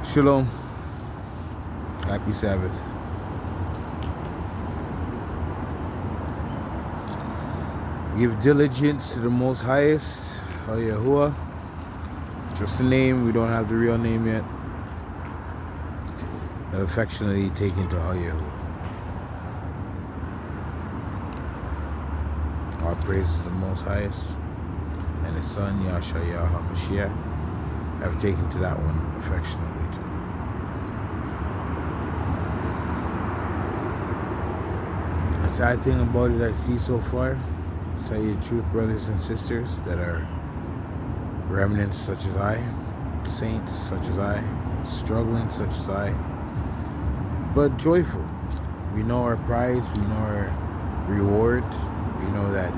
Shalom. Happy Sabbath. Give diligence to the Most Highest, Yahuwah. Just the name, we don't have the real name yet. Affectionately taken to Yahuwah. All praises to the Most Highest and His Son, Yahshua HaMashiach. I've taken to that one affectionately too. The sad thing about it I see so far, to tell you the truth, brothers and sisters that are remnants such as I, saints such as I, struggling such as I, but joyful. We know our prize, we know our reward, we know that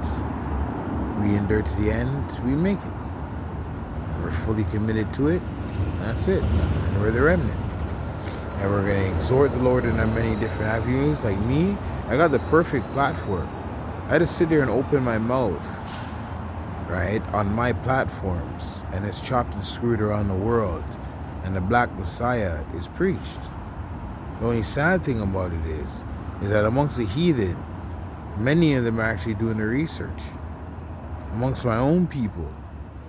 we endure to the end, we make it. And we're fully committed to it, that's it. And we're the remnant. And we're going to exhort the Lord in our many different avenues. Like me, I got the perfect platform. I had to sit there and open my mouth, right, on my platforms, and it's chopped and screwed around the world, and the Black Messiah is preached. The only sad thing about it is that amongst the heathen, many of them are actually doing the research. Amongst my own people,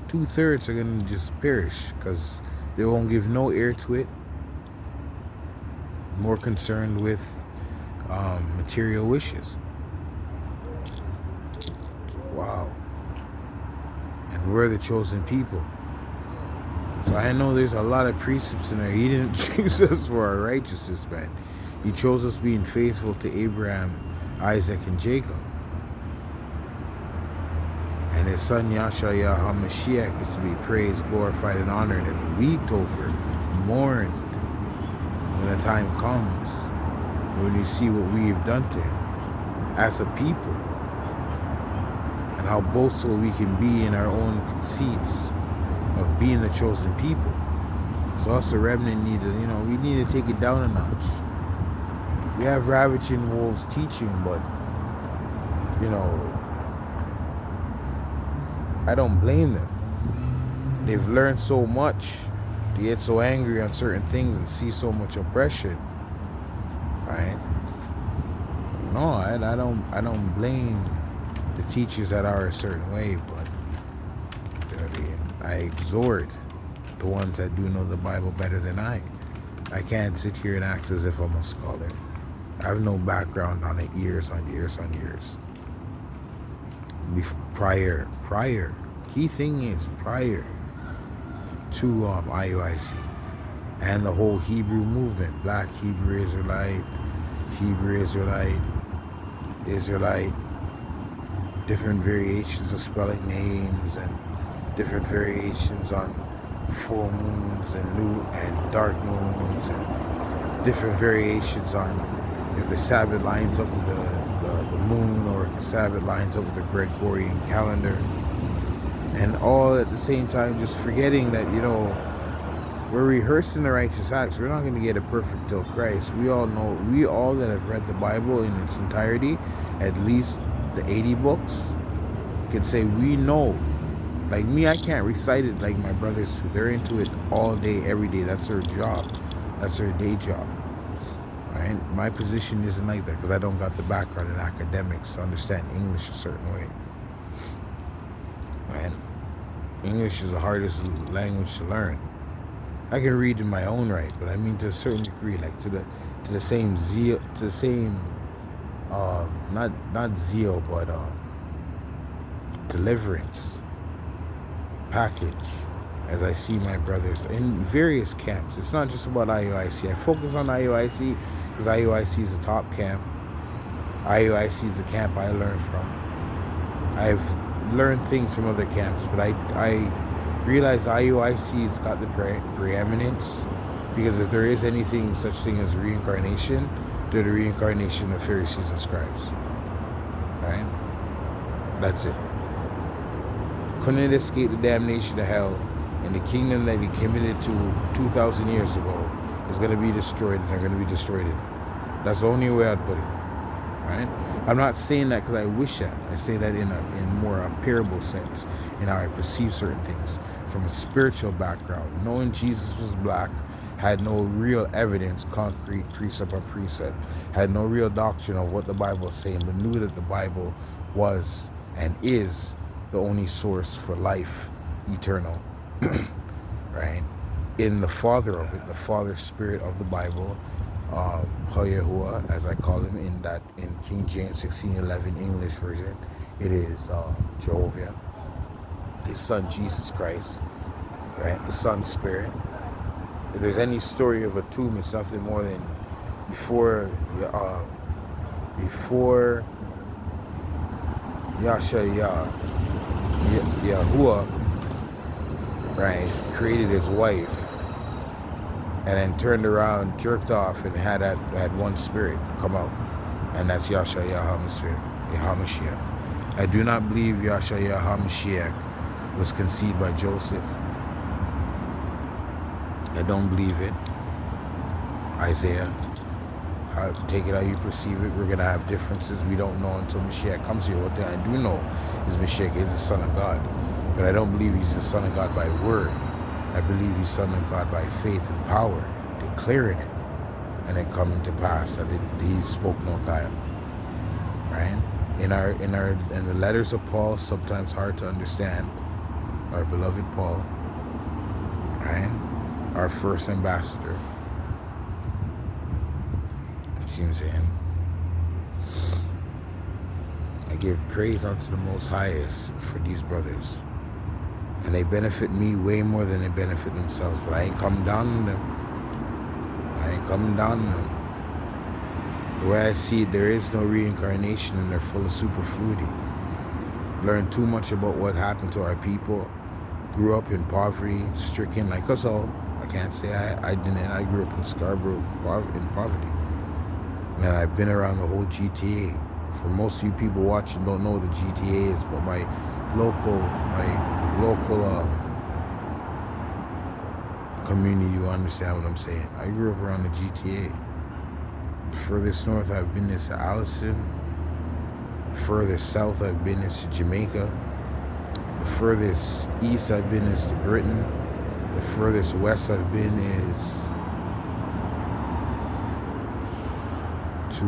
2/3 are going to just perish because they won't give no ear to it. More concerned with material wishes. Wow. And we're the chosen people. So I know there's a lot of precepts in there. He didn't choose us for our righteousness, man. He chose us being faithful to Abraham, Isaac, and Jacob. And his son Yahshua HaMashiach is to be praised, glorified, and honored, and wept over, mourned when the time comes, when you see what we have done to him as a people, and how boastful we can be in our own conceits of being the chosen people. So us, the remnant, we need to take it down a notch. We have ravaging wolves teaching, but, I don't blame them. They've learned so much. They get so angry on certain things and see so much oppression, right? No, I don't blame the teachers that are a certain way, but I exhort the ones that do know the Bible better than I. I can't sit here and act as if I'm a scholar. I have no background on it, years on years on years. Prior. Key thing is prior to IUIC and the whole Hebrew movement, Black Hebrew Israelite, Israelite, different variations of spelling names and different variations on full moons and new and dark moons and different variations on if the Sabbath lines up with the moon or if the Sabbath lines up with the Gregorian calendar, and all at the same time just forgetting that we're rehearsing the righteous acts. We're not going to get it perfect till Christ. We all know, we all that have read the Bible in its entirety, at least the 80 books, can say we know. Like me, I can't recite it like my brothers do. They're into it all day, every day. That's their job. That's their day job. Right? My position isn't like that because I don't got the background in academics to understand English a certain way. Right? English is the hardest language to learn. I can read in my own right, but I mean to a certain degree, like to the same zeal, to the same not zeal, but deliverance package as I see my brothers in various camps. It's not just about IUIC. I focus on IUIC because IUIC is the top camp. IUIC is the camp I learned from. I've learned things from other camps, but I realize IUIC's got the preeminence because if there is anything such thing as reincarnation, they're the reincarnation of Pharisees and scribes. Right? That's it. Couldn't escape the damnation of hell, and the kingdom that he committed to 2,000 years ago is going to be destroyed, and they're going to be destroyed in it. That's the only way I'd put it. Right? I'm not saying that because I wish that. I say that in more a parable sense, in how I perceive certain things from a spiritual background, knowing Jesus was black had no real evidence, concrete precept on precept, had no real doctrine of what the Bible is saying, but knew that the Bible was and is the only source for life eternal, right? In the Father of it, the Father Spirit of the Bible, Yahuwah, as I call him in King James 16:11 English version, it is Jehovah, his Son Jesus Christ, right? The Son Spirit. If there's any story of a tomb, it's nothing more than before Yahuwah, right, created his wife, and then turned around, jerked off, and had one spirit come out, and that's Yasha HaMashiach. I do not believe Yasha HaMashiach was conceived by Joseph. I don't believe it. Isaiah, take it how you perceive it. We're gonna have differences. We don't know until Mashiach comes here. What thing I do know is Mashiach is the Son of God, but I don't believe he's the Son of God by word. I believe he's Son of God by faith and power, declaring it, and it coming to pass that he spoke no guile. Right? In the letters of Paul, sometimes hard to understand. Our beloved Paul, right? Our first ambassador. It seems to him. I give praise unto the Most Highest for these brothers. And they benefit me way more than they benefit themselves. But I ain't coming down on them. I ain't coming down on them. The way I see it, there is no reincarnation and they're full of superfluity. Learned too much about what happened to our people. Grew up in poverty, stricken like us all. I can't say I didn't. I grew up in Scarborough in poverty. And I've been around the whole GTA. For most of you people watching don't know what the GTA is, but my local community, you understand what I'm saying. I grew up around the GTA. The furthest north I've been is to Allison. The furthest south I've been is to Jamaica. The furthest east I've been is to Britain. The furthest west I've been is to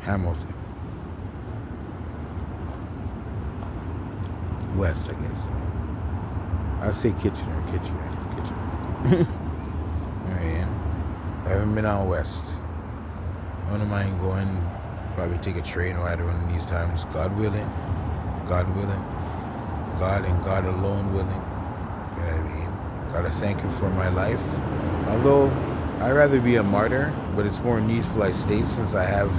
Hamilton. West, I guess. I'd say Kitchener. Alright, I haven't been out west. I don't mind going, probably take a train or either one of these times. God willing. God and God alone willing. You know what I mean? Gotta thank him for my life. Although I'd rather be a martyr, but it's more needful I stay since I have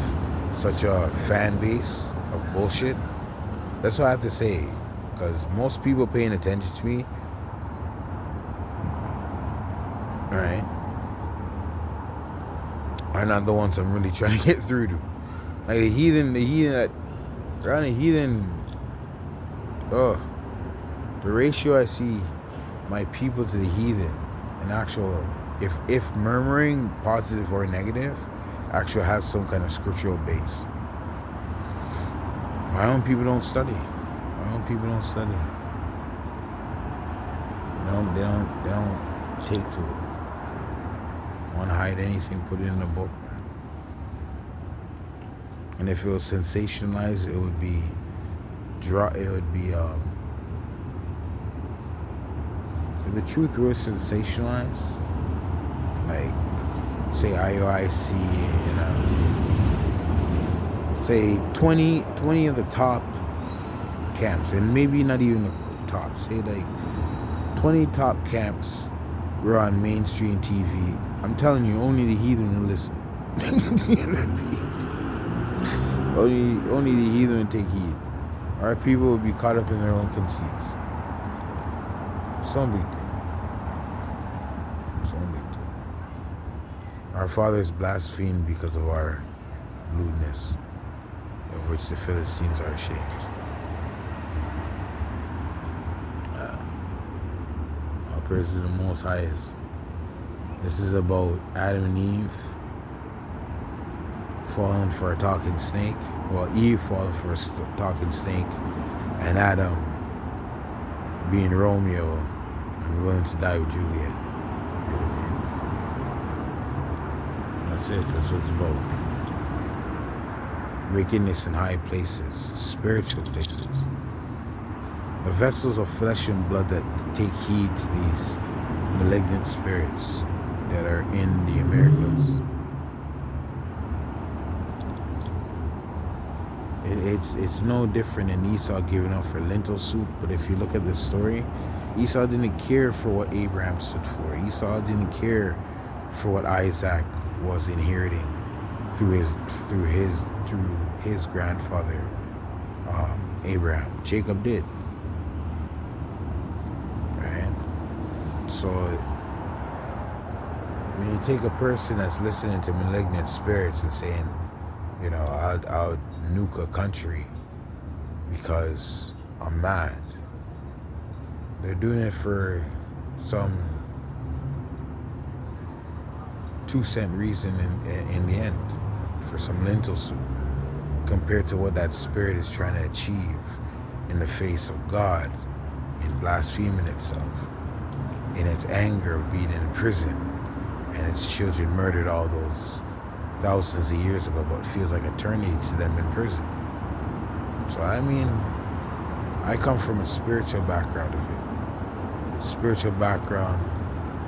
such a fan base of bullshit. That's what I have to say. Because most people paying attention to me, alright, are not the ones I'm really trying to get through to. Like the heathen around the heathen, the ratio I see my people to the heathen, an actual, if murmuring, positive or negative, actually has some kind of scriptural base. My own people don't study. They don't take to it. Want to hide anything, put it in a book. And if it was sensationalized, it would be if the truth was sensationalized, like say IOIC, say 20 of the top camps, and maybe not even the top, say like 20 top camps were on mainstream TV. I'm telling you, only the heathen will listen. only the heathen will take heed. Our people will be caught up in their own conceits. Some big thing. Our fathers blasphemed because of our lewdness, of which the Philistines are ashamed. All praise to the Most Highest. This is about Adam and Eve falling for a talking snake. Well, Eve falling for a talking snake, and Adam being Romeo and willing to die with Juliet. You know what I mean? That's it. That's what it's about. Wickedness in high places, spiritual places. The vessels of flesh and blood that take heed to these malignant spirits that are in the Americas. It's no different than Esau giving up for lentil soup, but if you look at the story, Esau didn't care for what Abraham stood for. Esau didn't care for what Isaac was inheriting through his grandfather Abraham. Jacob did. Right? So when you take a person that's listening to malignant spirits and saying, you know, I'll nuke a country because I'm mad, they're doing it for some 2-cent reason in the end, for some lentil soup, compared to what that spirit is trying to achieve in the face of God, in blaspheming itself, in its anger of being in prison and its children murdered all those thousands of years ago, but it feels like eternity to them in prison. So I mean, I come from a spiritual background of it. Spiritual background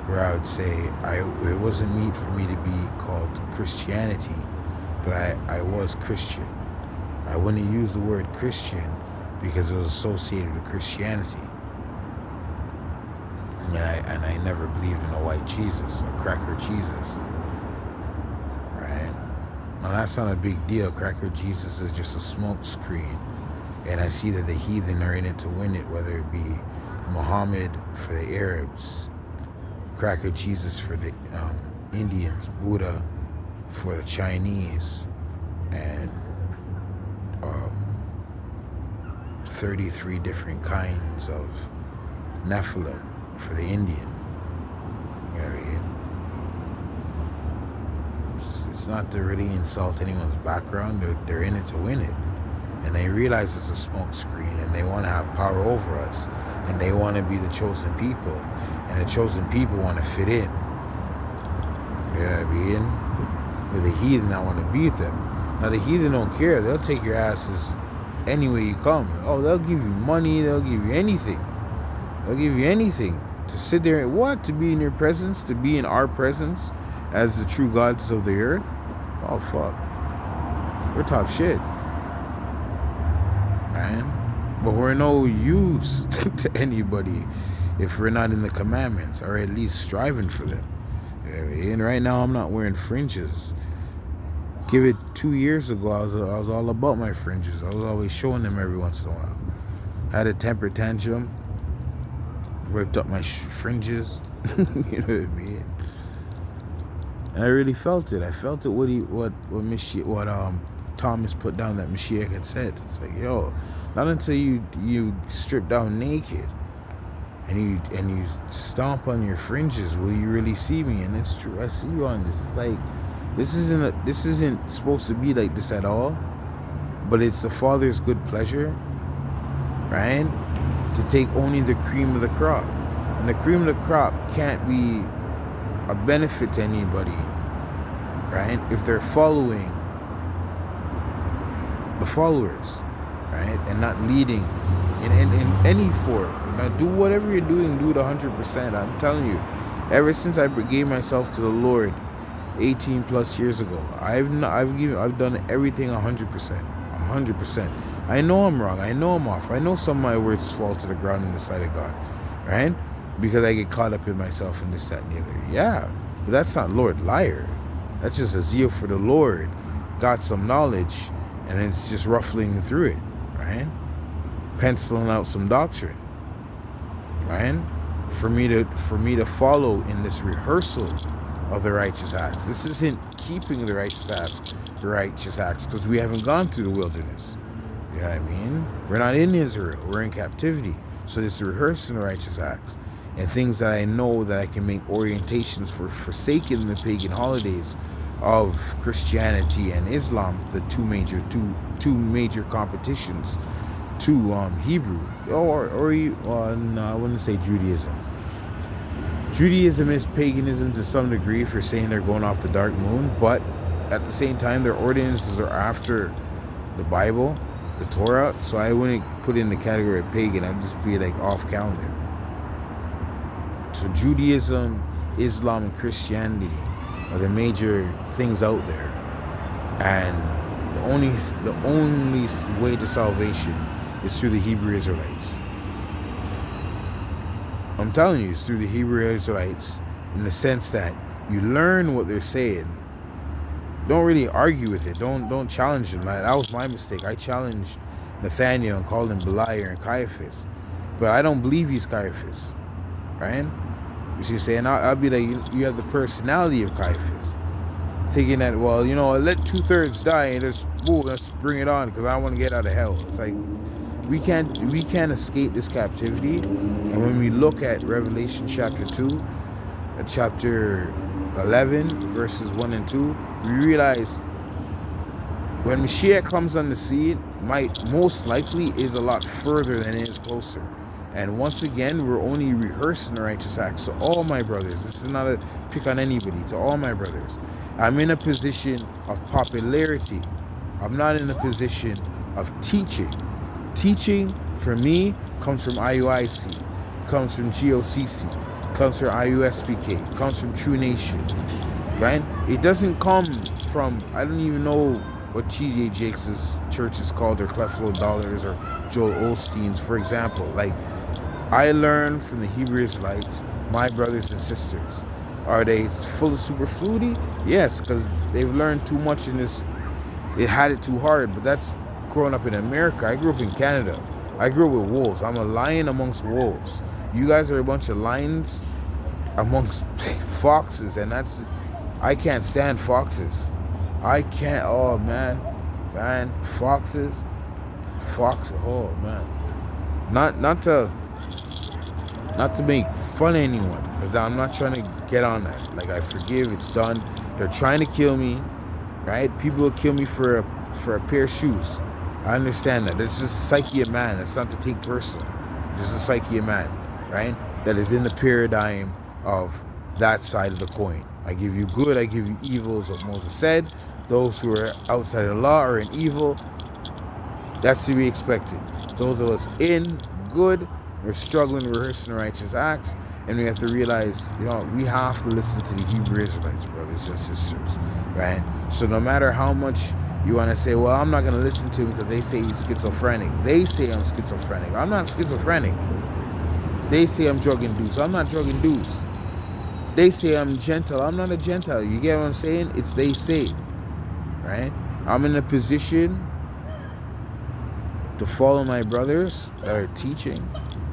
where I would say it wasn't meet for me to be called Christianity, but I was Christian. I wouldn't use the word Christian because it was associated with Christianity. And I never believed in a white Jesus or cracker Jesus. Right? Now that's not a big deal. Cracker Jesus is just a smoke screen. And I see that the heathen are in it to win it, whether it be Muhammad for the Arabs, Cracker Jesus for the Indians, Buddha for the Chinese, and 33 different kinds of Nephilim for the Indian. You know what I mean? It's not to really insult anyone's background. They're in it to win it. And they realize it's a smoke screen, and they want to have power over us, and they want to be the chosen people, and the chosen people want to fit in. You know what I mean? With the heathen, I want to beat them. Now the heathen don't care. They'll take your asses any way you come. Oh, they'll give you money. They'll give you anything. They'll give you anything to sit there and what? To be in your presence, to be in our presence as the true gods of the earth. Oh fuck, we're top shit. Man. But we're no use to anybody if we're not in the commandments, or at least striving for them. And right now I'm not wearing fringes. Give it 2 years ago, I was all about my fringes. I was always showing them every once in a while. I had a temper tantrum, ripped up my fringes. You know what I mean? And I really felt it. I felt it. What Thomas put down that Mashiach had said. It's like, yo, not until you strip down naked and you stomp on your fringes will you really see me. And it's true. I see you on this. It's like this isn't supposed to be like this at all. But it's the Father's good pleasure, right? To take only the cream of the crop. And the cream of the crop can't be a benefit to anybody, right? If they're following the followers, right? And not leading in any form. Now do whatever you're doing, do it 100%. I'm telling you, ever since I gave myself to the Lord 18 plus years ago, I've done everything 100%. 100%. I know I'm wrong. I know I'm off. I know some of my words fall to the ground in the sight of God, right? Because I get caught up in myself and this, that, and the other. Yeah, but that's not Lord liar. That's just a zeal for the Lord. Got some knowledge, and it's just ruffling through it, right? Penciling out some doctrine, right? For me to follow in this rehearsal of the righteous acts. This isn't keeping the righteous acts, because we haven't gone through the wilderness. You know what I mean? We're not in Israel. We're in captivity. So this is rehearsing the righteous acts and things that I know that I can make orientations for, forsaking the pagan holidays of Christianity and Islam, the two major competitions to Hebrew, no, I wouldn't say Judaism. Judaism is paganism to some degree if you're saying they're going off the dark moon, but at the same time, their ordinances are after the Bible, the Torah, so I wouldn't put in the category of pagan. I'd just be like off calendar. So Judaism, Islam, and Christianity are the major things out there, and the only way to salvation is through the Hebrew Israelites. I'm telling you, it's through the Hebrew Israelites, in the sense that you learn what they're saying. Don't really argue with it. Don't challenge them. That was my mistake. I challenged Nathaniel and called him Beliar and Caiaphas, but I don't believe he's Caiaphas, right? You see what I'm saying? I'll be like, you have the personality of Caiaphas, thinking that, well, let 2/3 die and just, let's bring it on because I want to get out of hell. It's like, we can't escape this captivity. And when we look at Revelation chapter 2, chapter 11, verses 1 and 2, we realize when Mashiach comes on the scene, most likely is a lot further than it is closer. And once again, we're only rehearsing the righteous acts. So all my brothers, this is not a pick on anybody, to all my brothers, I'm in a position of popularity. I'm not in a position of teaching. Teaching, for me, comes from IUIC, comes from GOCC, comes from IUSPK, comes from True Nation, right? It doesn't come from, I don't even know what TJ Jakes' church is called, or Creflo Dollars, or Joel Osteen's, for example. Like, I learned from the Hebrew Israelites, my brothers and sisters. Are they full of superfluity? Yes, because they've learned too much in this. It had it too hard, but that's growing up in America. I grew up in Canada. I grew up with wolves. I'm a lion amongst wolves. You guys are a bunch of lions amongst foxes, and I can't stand foxes. I can't. Oh man, foxes, oh man. Not to make fun of anyone, because I'm not trying to get on that. Like, I forgive. It's done. They're trying to kill me, right? People will kill me for a pair of shoes. I understand that. It's just a psyche of man. It's not to take personal. It's just a psyche of man, right? That is in the paradigm of that side of the coin. I give you good, I give you evil, is what Moses said. Those who are outside of the law are in evil. That's to be expected. Those of us in good, we're struggling, rehearsing the righteous acts, and we have to realize, we have to listen to the Hebrew Israelites, brothers and sisters, right? So no matter how much you want to say, well, I'm not going to listen to him because they say he's schizophrenic. They say I'm schizophrenic. I'm not schizophrenic. They say I'm drug-induced. I'm not drug-induced. They say I'm gentle. I'm not a Gentile. You get what I'm saying? It's they say, right? I'm in a position to follow my brothers that are teaching.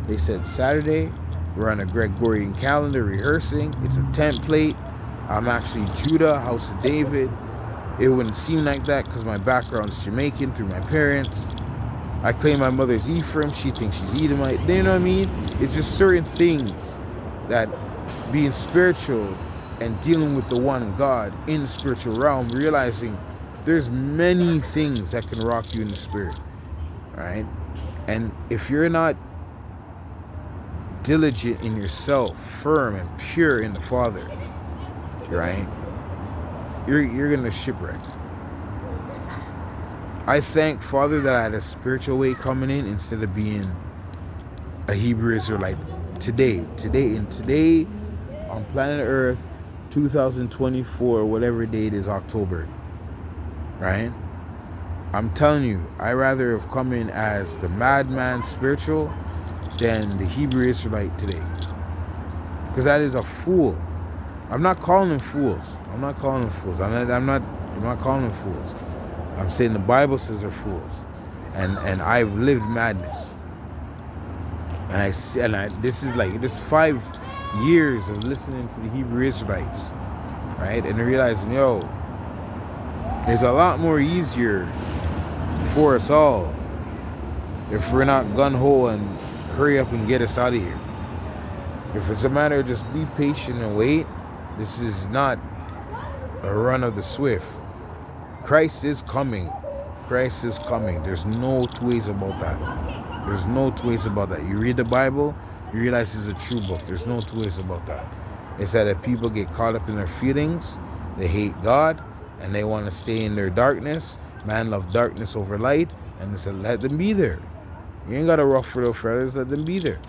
They said Saturday, we're on a Gregorian calendar rehearsing. It's a template. I'm actually Judah, House of David. It wouldn't seem like that because my background is Jamaican through my parents. I claim my mother's Ephraim. She thinks she's Edomite. You know what I mean? It's just certain things that being spiritual and dealing with the one God in the spiritual realm, realizing there's many things that can rock you in the spirit, right? And if you're not diligent in yourself, firm and pure in the Father, right, you're gonna shipwreck. I thank Father that I had a spiritual way coming in instead of being a Hebrew Israelite today on planet Earth, 2024, whatever date is, October, right? I'm telling you, I rather have come in as the madman spiritual than the Hebrew Israelite today, because that is a fool. I'm not calling them fools. I'm not calling them fools. I'm not calling them fools. I'm saying the Bible says they're fools, and I've lived madness, and this is 5 years of listening to the Hebrew Israelites, right, and realizing, it's a lot more easier for us all if we're not gun-ho and hurry up and get us out of here. If it's a matter of just be patient and wait, this is not a run of the swift. Christ is coming. Christ is coming. There's no two ways about that. There's no two ways about that. You read the Bible, you realize it's a true book. There's no two ways about that. It's that if people get caught up in their feelings, they hate God, and they want to stay in their darkness. Man love darkness over light, and they said, let them be there. You ain't got to ruffle their feathers, let them be there.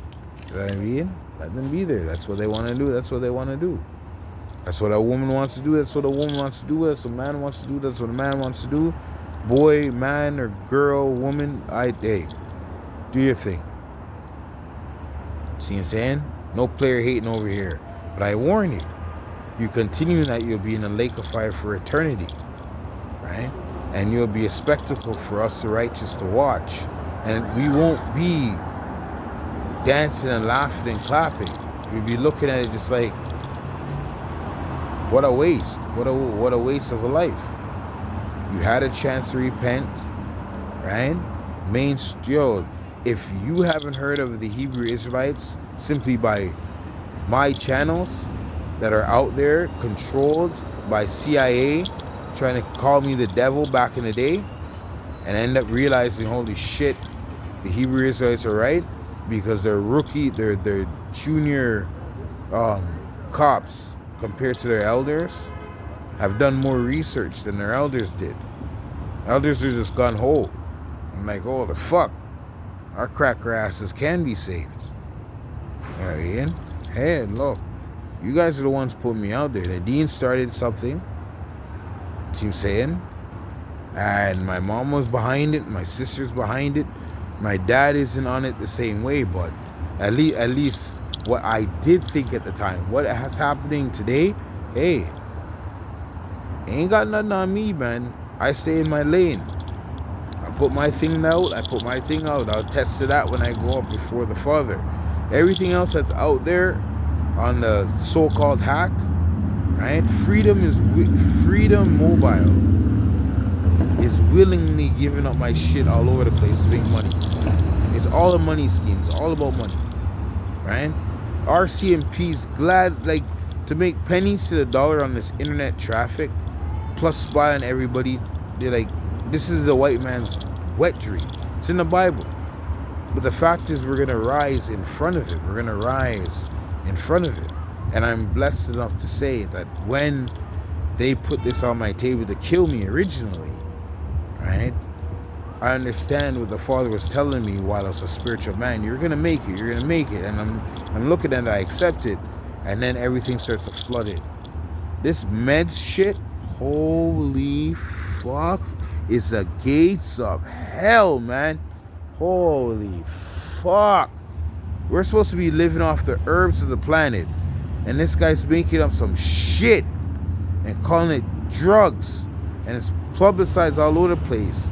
You know what I mean? Let them be there. That's what they want to do. That's what they want to do. That's what a woman wants to do. That's what a woman wants to do. That's what a man wants to do. That's what a man wants to do. Boy, man, or girl, woman, hey, do your thing. See what I'm saying? No player hating over here. But I warn you, you continue that, you'll be in a lake of fire for eternity. Right? And you'll be a spectacle for us, the righteous, to watch. And we won't be dancing and laughing and clapping. We'll be looking at it just like, what a waste. What a waste of a life. You had a chance to repent, right? If you haven't heard of the Hebrew Israelites simply by my channels that are out there controlled by CIA trying to call me the devil back in the day, and end up realizing, holy shit, the Hebrew Israelites are right, because they're junior cops compared to their elders have done more research than their elders did. Elders are just gun ho. I'm like, oh, the fuck, our cracker asses can be saved. You know what I mean? Hey, look, you guys are the ones putting me out there. The dean started something, see what I'm saying? And my mom was behind it, my sister's behind it, my dad isn't on it the same way, but at least what I did think at the time, what is happening today, hey, ain't got nothing on me, man. I stay in my lane. I put my thing out, I'll test to that when I go up before the Father. Everything else that's out there on the so-called hack, right? Freedom Mobile is willingly giving up my shit all over the place to make money. It's all a money scheme. It's all about money, right? RCMP's glad, like, to make pennies to the dollar on this internet traffic, plus spy on everybody. They're like, this is the white man's wet dream. It's in the Bible. But the fact is, we're going to rise in front of it. We're going to rise in front of it. And I'm blessed enough to say that when they put this on my table to kill me originally, right, I understand what the Father was telling me while I was a spiritual man. You're going to make it. You're going to make it. And I'm looking at it. I accept it. And then everything starts to flood in. This meds shit, holy fuck, is the gates of hell, man. Holy fuck. We're supposed to be living off the herbs of the planet. And this guy's making up some shit and calling it drugs. And it's publicized all over the place.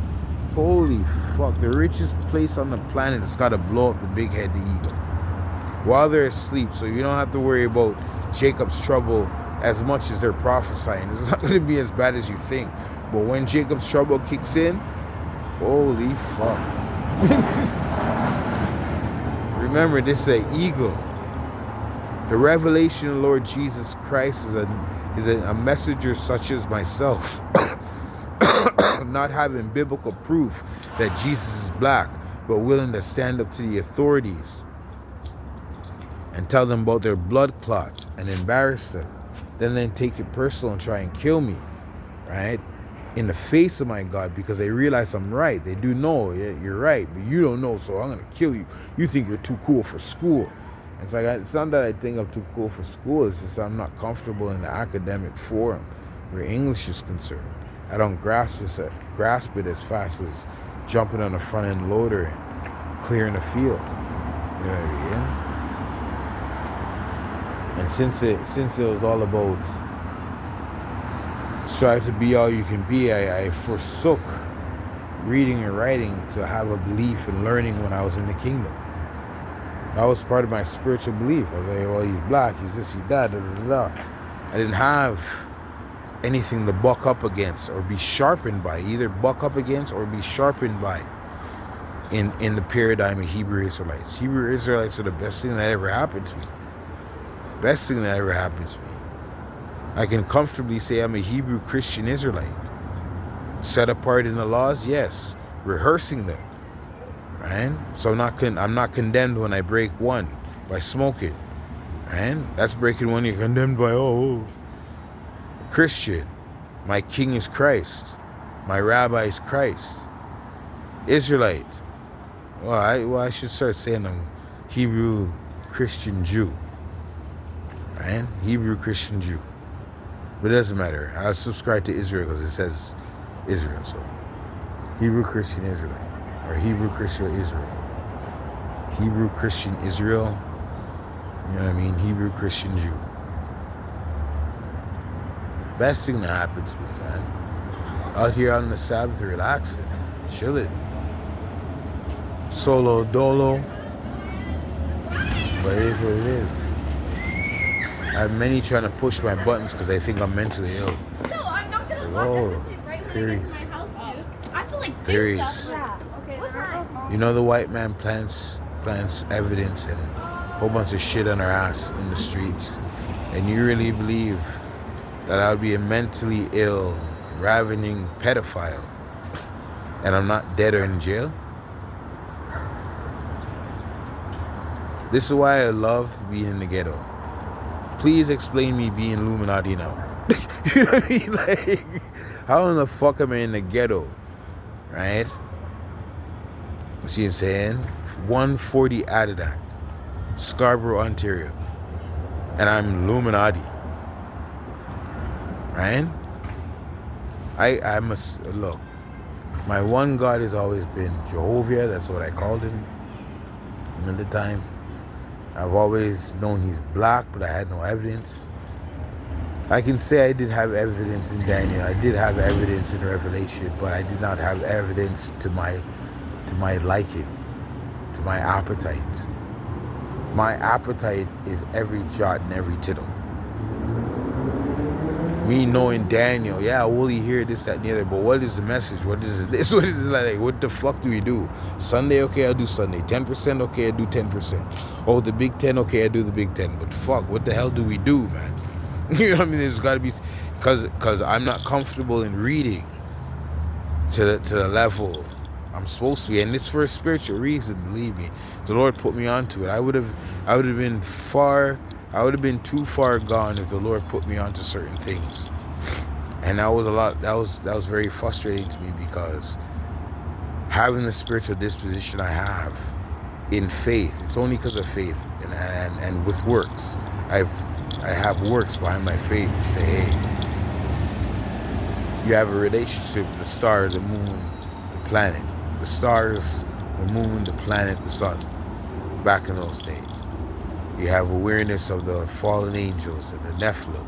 Holy fuck. The richest place on the planet has got to blow up the big head, the eagle, while they're asleep. So you don't have to worry about Jacob's trouble as much as they're prophesying. It's not going to be as bad as you think. But when Jacob's trouble kicks in, holy fuck. Remember, this is an eagle. The revelation of the Lord Jesus Christ is a messenger such as myself, not having biblical proof that Jesus is black, but willing to stand up to the authorities and tell them about their blood clots and embarrass them, then take it personal and try and kill me, right? In the face of my God, because they realize I'm right. They do know, yeah, you're right, but you don't know, so I'm going to kill you. You think you're too cool for school. It's like, it's not that I think I'm too cool for school. It's just I'm not comfortable in the academic forum where English is concerned. I don't grasp it as fast as jumping on a front end loader and clearing the field. You know what I mean? And since it was all about strive to be all you can be, I forsook reading and writing to have a belief in learning when I was in the kingdom. That was part of my spiritual belief. I was like, well, he's black, he's this, he's that, da, da, da, da. I didn't have anything to buck up against or be sharpened by, either buck up against or be sharpened by in the paradigm of Hebrew Israelites. Hebrew Israelites are the best thing that ever happened to me. Best thing that ever happened to me. I can comfortably say I'm a Hebrew Christian Israelite. Set apart in the laws, yes. Rehearsing them, right? So I'm not condemned when I break one by smoking, right? That's breaking one. You're condemned by Christian. My king is Christ. My rabbi is Christ. Israelite. Well, I should start saying I'm Hebrew Christian Jew, right? Hebrew Christian Jew. But it doesn't matter. I subscribe to Israel because it says Israel. So Hebrew Christian Israelite, or Hebrew Christian Israel. Hebrew Christian Israel. You know what I mean? Hebrew Christian Jew. Best thing that happened to me, man. Out here on the Sabbath, relaxing, chilling. Solo dolo. But it is what it is. I have many trying to push my buttons because they think I'm mentally ill. No, I'm not gonna theories. I have to Theories. Yeah. Okay. You know the white man plants evidence and a whole bunch of shit on our ass in the streets. And you really believe that I would be a mentally ill, ravening pedophile and I'm not dead or in jail? This is why I love being in the ghetto. Please explain me being Illuminati now. You know what I mean? Like, how in the fuck am I in the ghetto? Right? You see what I'm saying? 140 Adidas, Scarborough, Ontario. And I'm Illuminati. Right? I must, look, my one God has always been Jehovah. That's what I called him at the time. I've always known he's black, but I had no evidence. I can say I did have evidence in Daniel. I did have evidence in Revelation, but I did not have evidence to my liking, to my appetite. My appetite is every jot and every tittle. Me knowing Daniel, yeah, will he hear this, that, and the other, but what is the message? What is this? What is it like? What the fuck do we do? Sunday, okay, I'll do Sunday. 10%, okay, I do 10%. Oh, the Big 10, okay, I do the Big 10. But fuck, what the hell do we do, man? You know what I mean? There's got to be, because I'm not comfortable in reading to the level I'm supposed to be, and it's for a spiritual reason. Believe me, the Lord put me onto it. I would have been too far gone if the Lord put me onto certain things, and that was very frustrating to me, because having the spiritual disposition I have in faith, it's only because of faith and with works. I have works behind my faith to say, hey, you have a relationship with the stars, the moon, the planet. The stars, the moon, the planet, the sun, back in those days. You have awareness of the fallen angels and the Nephilim.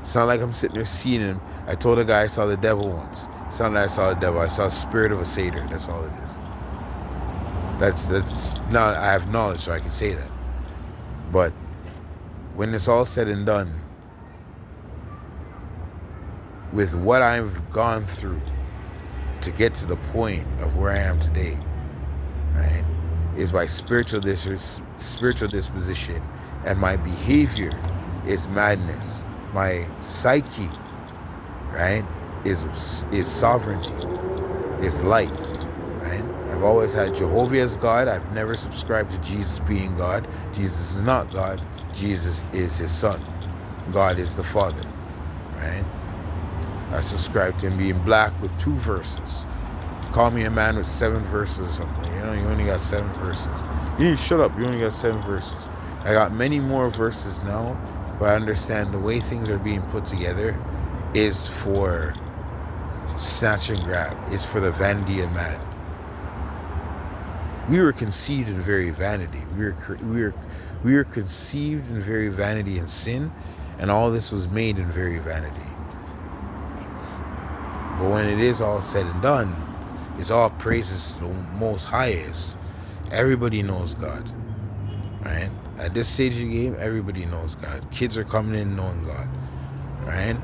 It's not like I'm sitting there seeing them. I told a guy I saw the devil once. It's not that I saw the devil. I saw a spirit of a satyr. That's all it is. That's not, I have knowledge, so I can say that. But when it's all said and done, with what I've gone through to get to the point of where I am today, right, is my spiritual disposition, and my behavior is madness. My psyche, right, is sovereignty, is light, right? I've always had Jehovah as God. I've never subscribed to Jesus being God. Jesus is not God. Jesus is his son. God is the Father, right? I subscribe to him being black with 2 verses. Call me a man with 7 verses or something. You know, you only got 7 verses. You need to shut up. You only got 7 verses. I got many more verses now, but I understand the way things are being put together is for snatch and grab. It's for the vanity of man. We were conceived in very vanity. We were conceived in very vanity and sin, and all this was made in very vanity. But when it is all said and done, it's all praises to the Most Highest. Everybody knows God, right? At this stage of the game, everybody knows God. Kids are coming in knowing God, right?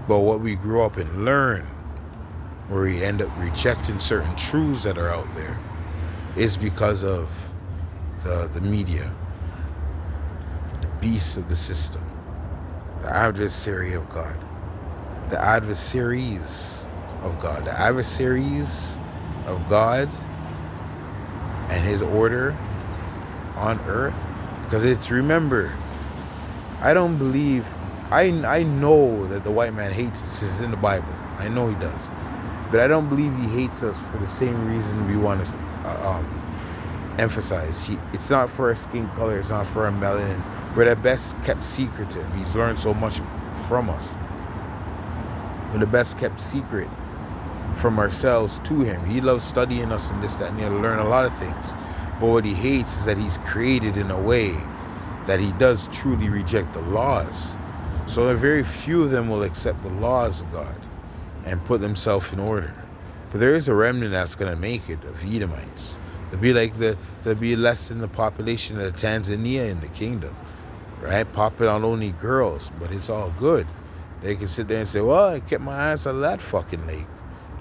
But what we grew up and learn, where we end up rejecting certain truths that are out there, is because of the media, the beast of the system, the adversary of God. The adversaries of God. The adversaries of God and his order on earth. Because it's, remember, I don't believe, I know that the white man hates us. It's in the Bible. I know he does. But I don't believe he hates us for the same reason we want to emphasize. It's not for our skin color. It's not for our melanin. We're the best kept secret to him. He's learned so much from us. We're the best kept secret from ourselves to him. He loves studying us and this, that, and the other, learn a lot of things. But what he hates is that he's created in a way that he does truly reject the laws. So very few of them will accept the laws of God and put themselves in order. But there is a remnant that's going to make it, of Edomites. There'll be less than the population of Tanzania in the kingdom, right? Popping on only girls, but it's all good. They can sit there and say, well, I kept my eyes out of that fucking lake.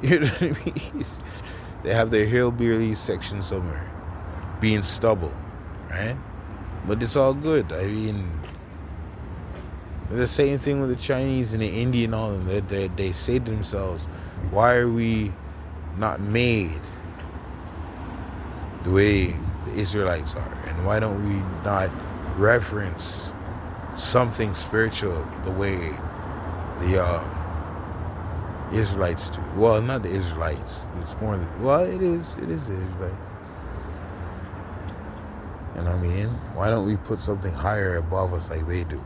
You know what I mean? They have their hillbilly section somewhere, being stubble, right? But it's all good. I mean, the same thing with the Chinese and the Indian, all of them. They say to themselves, why are we not made the way the Israelites are? And why don't we not reverence something spiritual the way the Israelites do? Well, not the Israelites. It's more it is the Israelites. And I mean, why don't we put something higher above us like they do?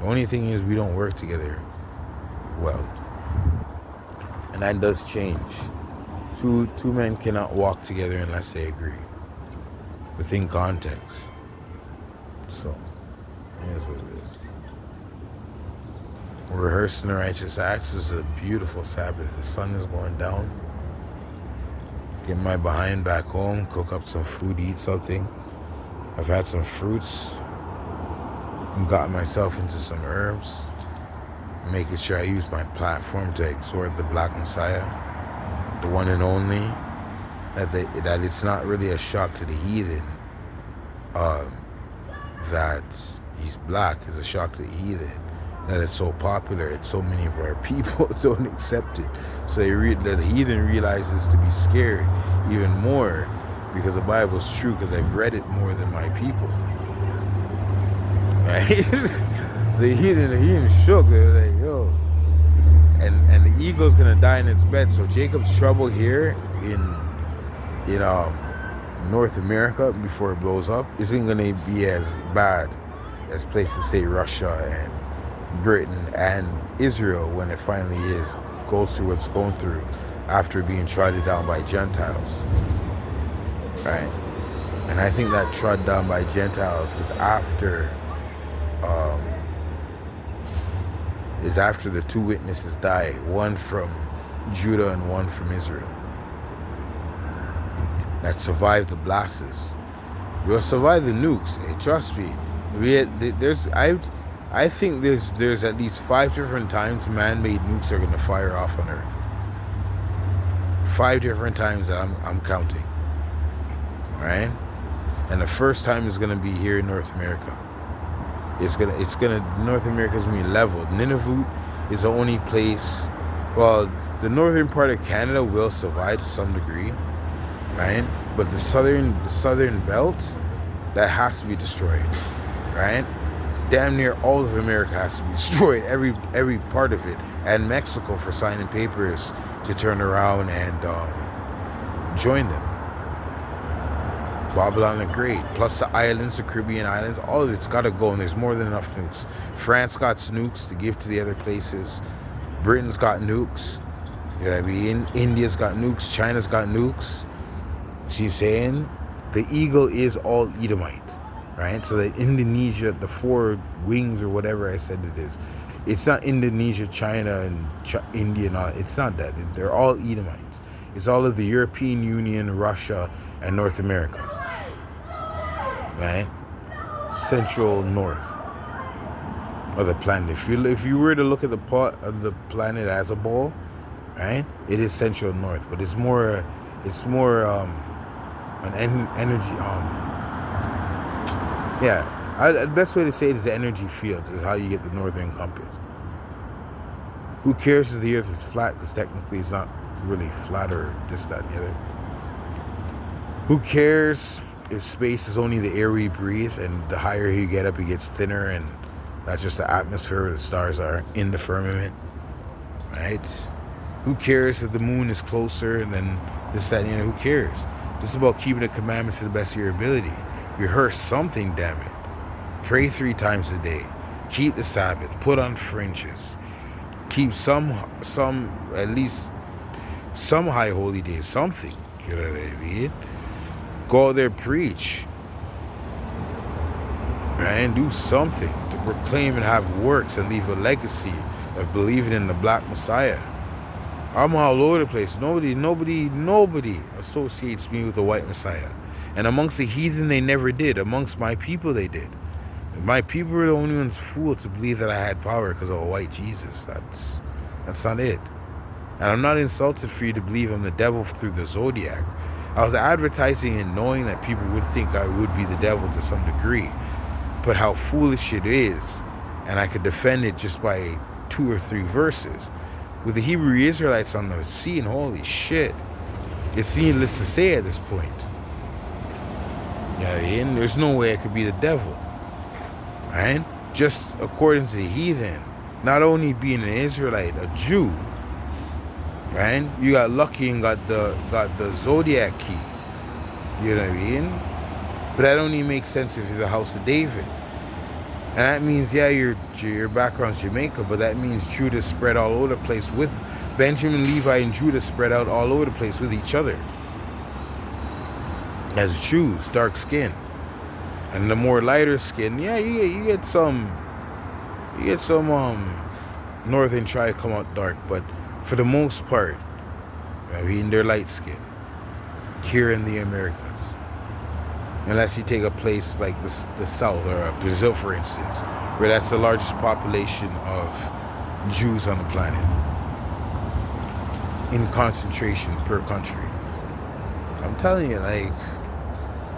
The only thing is we don't work together well. And that does change. Two men cannot walk together unless they agree within context. So, here's what it is. We're rehearsing the righteous acts. This is a beautiful Sabbath. The sun is going down. Get my behind back home, cook up some food, eat something. I've had some fruits. Got myself into some herbs. Making sure I use my platform to exhort the Black Messiah, the one and only. That it's not really a shock to the heathen that he's black. It's a shock to the heathen that it's so popular. It's so many of our people don't accept it. So the heathen realizes to be scared even more, because the Bible's true, because I've read it more than my people. Right? So the heathen shook. They're like, yo. And the eagle's gonna die in its bed. So Jacob's trouble here in North America before it blows up isn't gonna be as bad as places say Russia and Britain and Israel when it finally goes through what it's going through after being trodden down by Gentiles. Right? And I think that trod down by Gentiles is after the two witnesses die, one from Judah and one from Israel, that survived the blasts. We'll survive the nukes. Hey, trust me. I think there's at least 5 different times man-made nukes are going to fire off on Earth. 5 different times that I'm counting. Right? And the first time is going to be here in North America. North America is going to be leveled. Nunavut is the only place, well, the northern part of Canada will survive to some degree, right? But the southern belt, that has to be destroyed, right? Damn near all of America has to be destroyed, every part of it, and Mexico for signing papers to turn around and join them. Babylon the Great, plus the islands, the Caribbean islands, all of it's got to go, and there's more than enough nukes. France got nukes to give to the other places. Britain's got nukes. You know what I mean? India's got nukes. China's got nukes. She's saying the eagle is all Edomite, right? So that Indonesia, the 4 wings or whatever I said it is, it's not Indonesia, China, and India, and all. It's not that. They're all Edomites. It's all of the European Union, Russia, and North America. Right? Central north of the planet. If you were to look at the part of the planet as a ball, right? It is central north, but it's more an energy. The best way to say it is the energy field is how you get the northern compass. Who cares if the Earth is flat? Because technically it's not really flat or this, that, and the other. Who cares if space is only the air we breathe, and the higher you get up, it gets thinner, and that's just the atmosphere where the stars are in the firmament, right? Who cares if the moon is closer than this, that, and the other? Who cares? It's about keeping the commandments to the best of your ability. Rehearse something, damn it. Pray 3 times a day. Keep the Sabbath. Put on fringes. Keep some at least some high holy days. Something. You know what I mean? Go out there, preach. And do something to proclaim and have works and leave a legacy of believing in the Black Messiah. I'm all over the place. Nobody associates me with the white Messiah. And amongst the heathen, they never did. Amongst my people, they did. My people were the only ones fooled to believe that I had power because of a white Jesus. That's not it. And I'm not insulted for you to believe I'm the devil through the zodiac. I was advertising and knowing that people would think I would be the devil to some degree. But how foolish it is, and I could defend it just by 2 or 3 verses. With the Hebrew Israelites on the scene, holy shit. It's needless to say at this point. Yeah, and there's no way I could be the devil. Right? Just according to the heathen, not only being an Israelite, a Jew, right? You got lucky and got the zodiac key. You know what I mean? But that only makes sense if you're the house of David. And that means, yeah, your background's Jamaica, but that means Judah spread all over the place with Benjamin, Levi, and Judah spread out all over the place with each other. As Jews, dark skin. And the more lighter skin, yeah, you get some northern tribe come out dark, but for the most part, I mean, they're light skin here in the Americas. Unless you take a place like the South or Brazil, for instance, where that's the largest population of Jews on the planet in concentration per country. I'm telling you, like,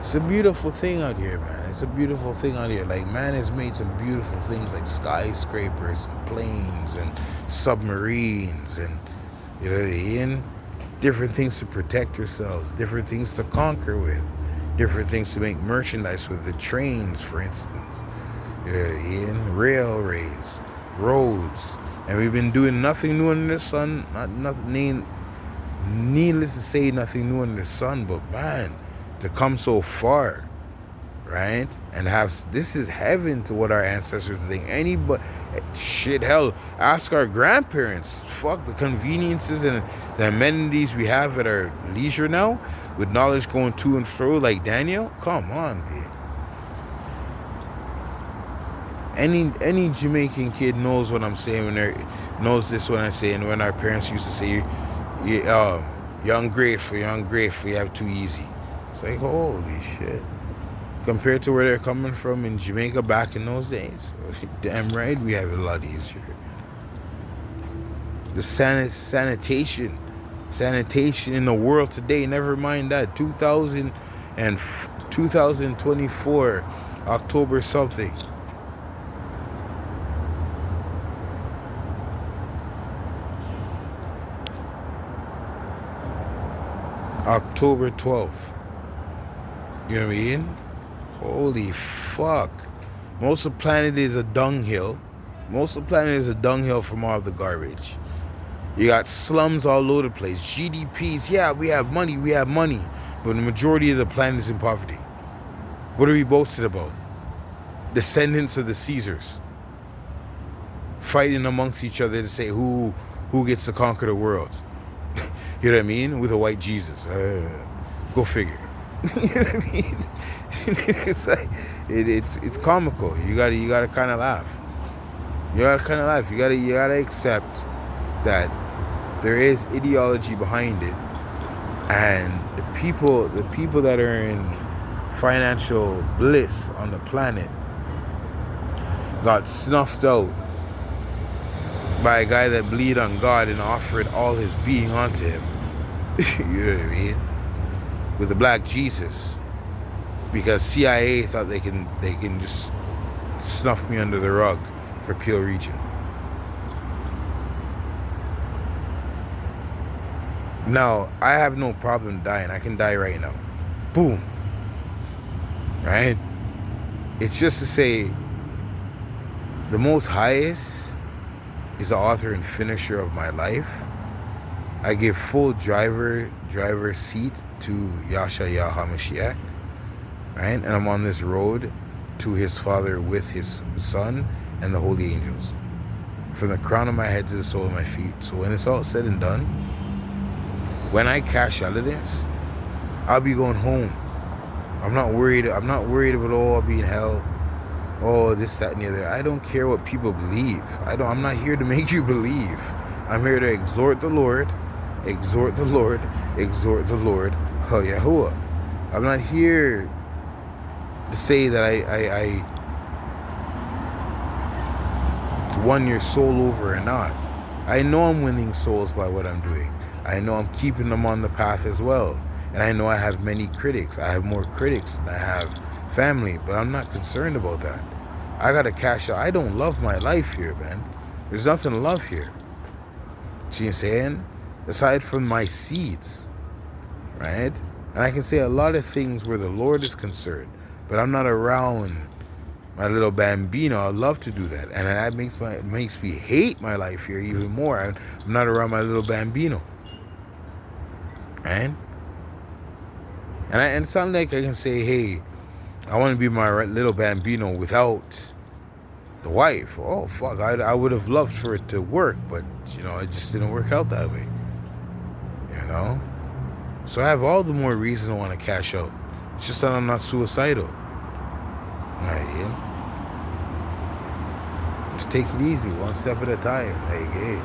it's a beautiful thing out here, man. It's a beautiful thing out here. Like, man has made some beautiful things like skyscrapers and planes and submarines and, you know what I mean? Different things to protect yourselves, different things to conquer with, different things to make merchandise with. The trains, for instance, you know what I mean? Railways, roads. And we've been doing nothing new under the sun. Needless to say, nothing new under the sun, but man, to come so far, right? And have, this is heaven to what our ancestors think. Anybody, shit, hell, ask our grandparents. Fuck the conveniences and the amenities we have at our leisure now, with knowledge going to and fro like Daniel. Come on, babe. Any Jamaican kid knows what I'm saying when they knows this when I say, and when our parents used to say, you're ungrateful, you have too easy. It's like, holy shit. Compared to where they're coming from in Jamaica back in those days, damn right we have it a lot easier. The sanitation in the world today, never mind that, 2024, October something. October 12th. You know what I mean? Holy fuck. Most of the planet is a dunghill. Most of the planet is a dunghill from all the garbage. You got slums all over the place. GDPs, yeah, we have money. But the majority of the planet is in poverty. What are we boasted about? Descendants of the Caesars. Fighting amongst each other to say who gets to conquer the world. You know what I mean? With a white Jesus. Go figure. You know what I mean? It's like it's comical. You gotta kind of laugh. You gotta accept that there is ideology behind it, and the people that are in financial bliss on the planet got snuffed out by a guy that believed on God and offered all his being onto him. You know what I mean? With the black Jesus, because CIA thought they can just snuff me under the rug for Peel Region. Now, I have no problem dying. I can die right now. Boom. Right? It's just to say the Most Highest is the author and finisher of my life. I give full driver seat to Yahshua HaMashiach, right? And I'm on this road to his Father with his Son and the holy angels, from the crown of my head to the sole of my feet. So when it's all said and done, when I cash out of this, I'll be going home. I'm not worried about, I'll be in hell, this, that, and the other. I don't care what people believe. I'm not here to make you believe. I'm here to exhort the Lord, exhort the Lord, exhort the Lord, Yahuwah. I'm not here to say that I won your soul over or not. I know I'm winning souls by what I'm doing. I know I'm keeping them on the path as well. And I know I have many critics. I have more critics than I have family, but I'm not concerned about that. I gotta cash out. I don't love my life here, man. There's nothing to love here. See what I'm saying? Aside from my seeds, right? And I can say a lot of things where the Lord is concerned, but I'm not around my little bambino. I love to do that, and that makes me hate my life here even more. I'm not around my little bambino, right? And it's not like I can say, hey, I want to be my little bambino without the wife. Oh, fuck, I would have loved for it to work, but, it just didn't work out that way, So I have all the more reason to want to cash out. It's just that I'm not suicidal. Right? Just take it easy, one step at a time. Like, hey.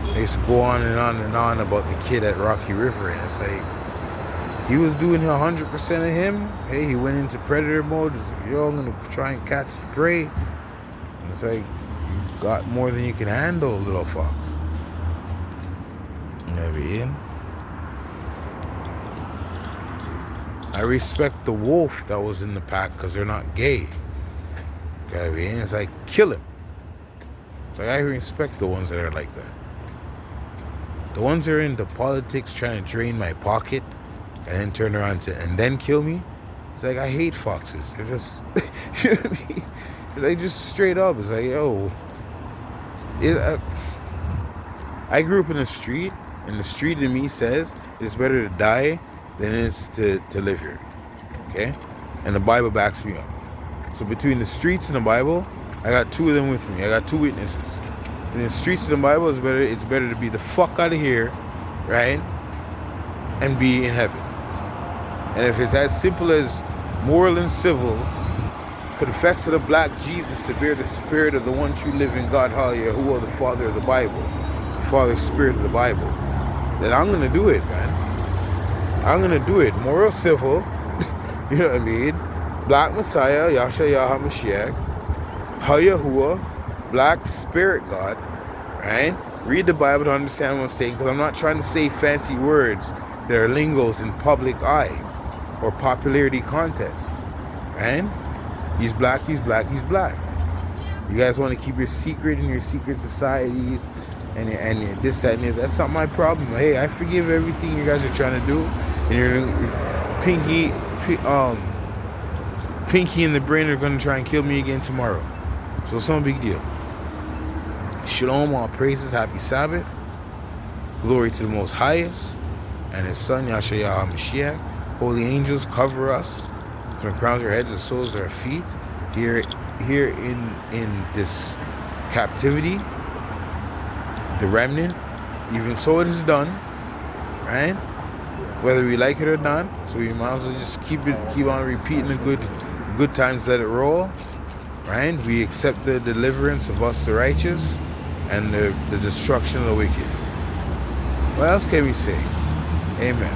I used to go on and on and on about the kid at Rocky River, and it's like, he was doing 100% of him. Hey, he went into predator mode. He's like, yo, I'm going to try and catch the prey. And it's like, you got more than you can handle, little fox. You know what I mean? I respect the wolf that was in the pack because they're not gay. You know what I mean? It's like, kill him. So I respect the ones that are like that. The ones that are into politics trying to drain my pocket and then turn around and then kill me. It's like, I hate foxes. They're just, you know what I mean? It's like, just straight up. It's like, yo. I grew up in the street, and the street in me says it's better to die than it is to live here. Okay? And the Bible backs me up. So between the streets and the Bible, I got two of them with me. I got two witnesses. In the streets of the Bible, it's better to be the fuck out of here, right? And be in heaven. And if it's as simple as moral and civil, confess to the black Jesus to bear the spirit of the one true living God, Yahuwah, the Father of the Bible, the Father Spirit of the Bible, then I'm going to do it, man. I'm going to do it. Moral, civil, you know what I mean? Black Messiah, Yahshua HaMashiach, Yahuwah, Black Spirit God, right? Read the Bible to understand what I'm saying, because I'm not trying to say fancy words that are lingos in public eye or popularity contests, right? He's black, he's black, he's black. You guys want to keep your secret in your secret societies and this, that, and that. That's not my problem. Hey, I forgive everything you guys are trying to do. And you're Pinky and the Brain are going to try and kill me again tomorrow. So it's no big deal. Shalom, all praises, happy Sabbath. Glory to the Most Highest and His Son, Yahshua HaMashiach. Holy angels, cover us from the crowns of our heads to the soles of our feet. Here in this captivity, the remnant, even so it is done, right? Whether we like it or not. So we might as well just keep on repeating the good times, let it roll. Right? We accept the deliverance of us, the righteous, and the destruction of the wicked. What else can we say? Amen.